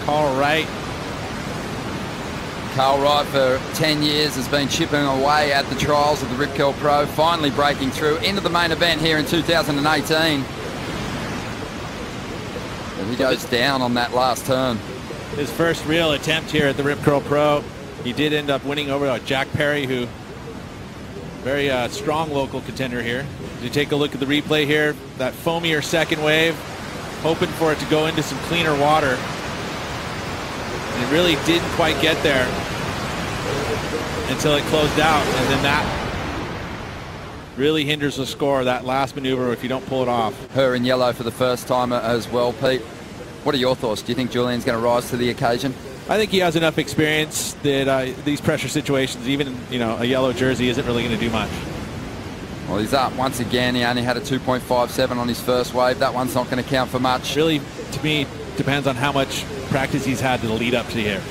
Wright. Carl Wright for 10 years has been chipping away at the trials of the Rip Curl Pro, finally breaking through into the main event here in 2018. And he goes down on that last turn. His first real attempt here at the Rip Curl Pro. He did end up winning over Jack Perry, who very strong local contender here. As you take a look at the replay here, that foamier second wave, hoping for it to go into some cleaner water. And it really didn't quite get there until it closed out, and then that really hinders the score, that last maneuver, if you don't pull it off. Her in yellow for the first time as well, Pete. What are your thoughts? Do you think Julian's going to rise to the occasion? I think he has enough experience that these pressure situations, even a yellow jersey, isn't really going to do much. Well, he's up once again. He only had a 2.57 on his first wave. That one's not going to count for much. Really, to me, depends on how much practice he's had to lead up to here.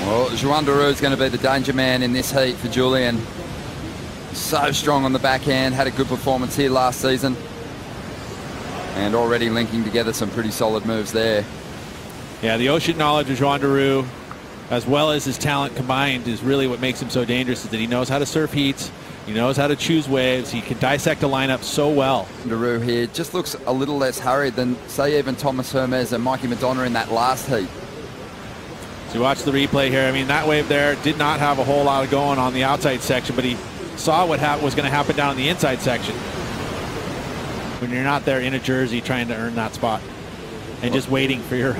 Well, Joan Duru is going to be the danger man in this heat for Julian. So strong on the backhand, had a good performance here last season. And already linking together some pretty solid moves there. Yeah, the ocean knowledge of Joan Duru, as well as his talent combined, is really what makes him so dangerous, is that he knows how to surf heats, he knows how to choose waves, he can dissect a lineup so well. Duru here just looks a little less hurried than, say, even Thomas Hermes and Mikey Madonna in that last heat. So you watch the replay here. I mean, that wave there did not have a whole lot of going on the outside section, but he saw what was going to happen down in the inside section. When you're not there in a jersey trying to earn that spot and just waiting for your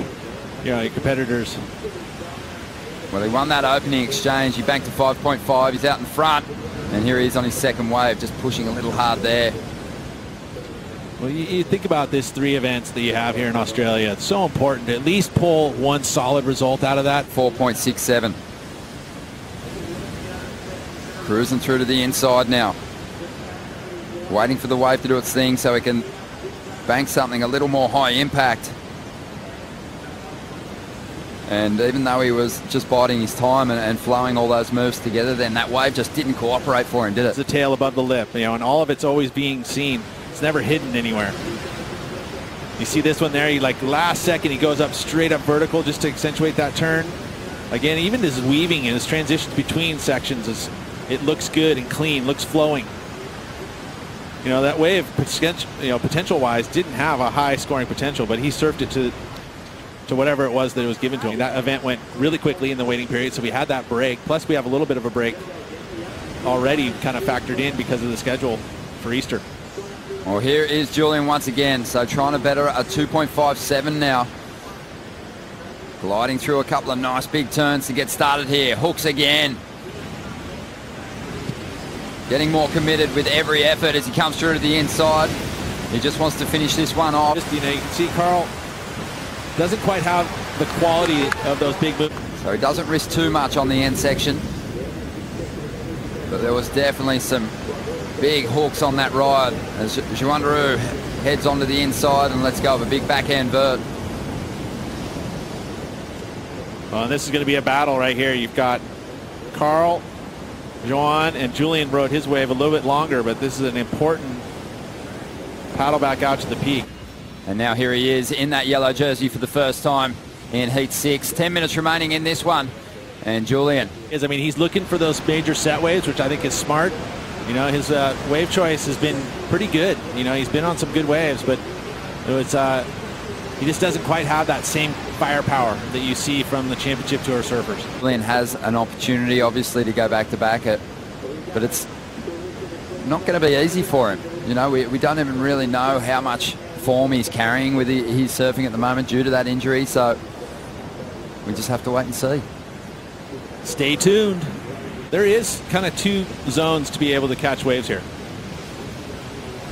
competitors. Well, he won that opening exchange. He banked to 5.5. He's out in front. And here he is on his second wave, just pushing a little hard there. Well, you think about this 3 events that you have here in Australia. It's so important to at least pull one solid result out of that. 4.67. Cruising through to the inside now. Waiting for the wave to do its thing so he can bank something a little more high impact. And even though he was just biding his time and flowing all those moves together, then that wave just didn't cooperate for him, did it? It's the tail above the lip, and all of it's always being seen. It's never hidden anywhere. You see this one there, last second he goes up straight up vertical just to accentuate that turn. Again, even his weaving and his transitions between sections, it looks good and clean, looks flowing. That wave, potential-wise, didn't have a high scoring potential, but he surfed it to whatever it was that it was given to him. That event went really quickly in the waiting period, so we had that break. Plus, we have a little bit of a break already kind of factored in because of the schedule for Easter. Well, here is Julian once again, so trying to better a 2.57 now. Gliding through a couple of nice big turns to get started here. Hooks again. Getting more committed with every effort as he comes through to the inside. He just wants to finish this one off. You can see Carl doesn't quite have the quality of those big moves. So he doesn't risk too much on the end section. But there was definitely some big hooks on that ride as Joan Duru heads onto the inside and lets go of a big backhand vert. Well, and this is going to be a battle right here. You've got Carl, Joan, and Julian rode his wave a little bit longer, but this is an important paddle back out to the peak. And now here he is in that yellow jersey for the first time in Heat 6. 10 minutes remaining in this one. And Julian. He's looking for those major set waves, which I think is smart. His wave choice has been pretty good. He's been on some good waves, but he just doesn't quite have that same firepower that you see from the Championship Tour surfers. Julian has an opportunity, obviously, to go back-to-back it, but it's not going to be easy for him. We don't even really know how much form he's carrying with his surfing at the moment due to that injury, so we just have to wait and see. Stay tuned. There is kind of 2 zones to be able to catch waves here.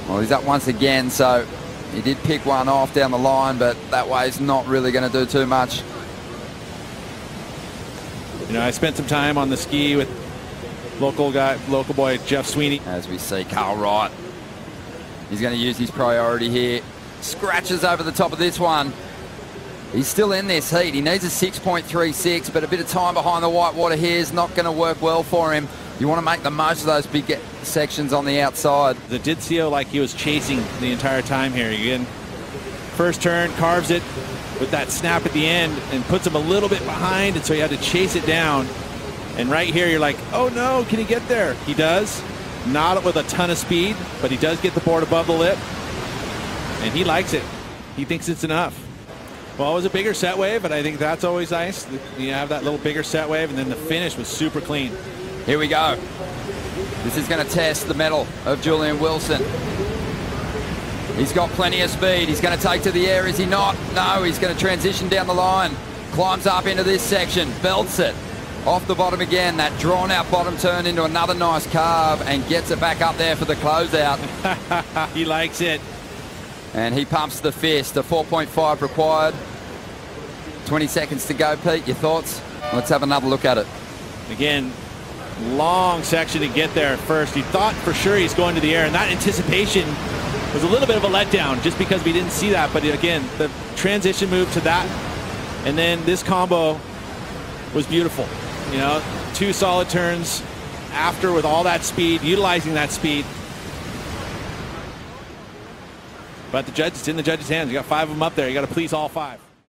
Well, he's up once again, so he did pick one off down the line, but that wave's not really going to do too much. I spent some time on the ski with local boy Jeff Sweeney. As we see Carl Wright, he's going to use his priority here. Scratches over the top of this one. He's still in this heat. He needs a 6.36, but a bit of time behind the white water here is not going to work well for him. You want to make the most of those big sections on the outside. It did feel like he was chasing the entire time here. Again, first turn, carves it, with that snap at the end and puts him a little bit behind, and so he had to chase it down. And right here, you're like, oh no, can he get there? He does. Not with a ton of speed, but he does get the board above the lip, and he likes it. He thinks it's enough. Well, it was a bigger set wave, but I think that's always nice. You have that little bigger set wave, and then the finish was super clean. Here we go. This is going to test the mettle of Julian Wilson. He's got plenty of speed. He's going to take to the air, is he not? No, he's going to transition down the line. Climbs up into this section, belts it. Off the bottom again, that drawn out bottom turn into another nice carve and gets it back up there for the closeout. He likes it. And he pumps the fist. A 4.5 required. 20 seconds to go, Pete. Your thoughts? Let's have another look at it. Again, long section to get there at first. He thought for sure he's going to the air, and that anticipation was a little bit of a letdown just because we didn't see that. But again, the transition move to that, and then this combo was beautiful. You know, 2 solid turns after with all that speed, utilizing that speed. But the judge, it's in the judge's hands. You got 5 of them up there. You got to please all 5.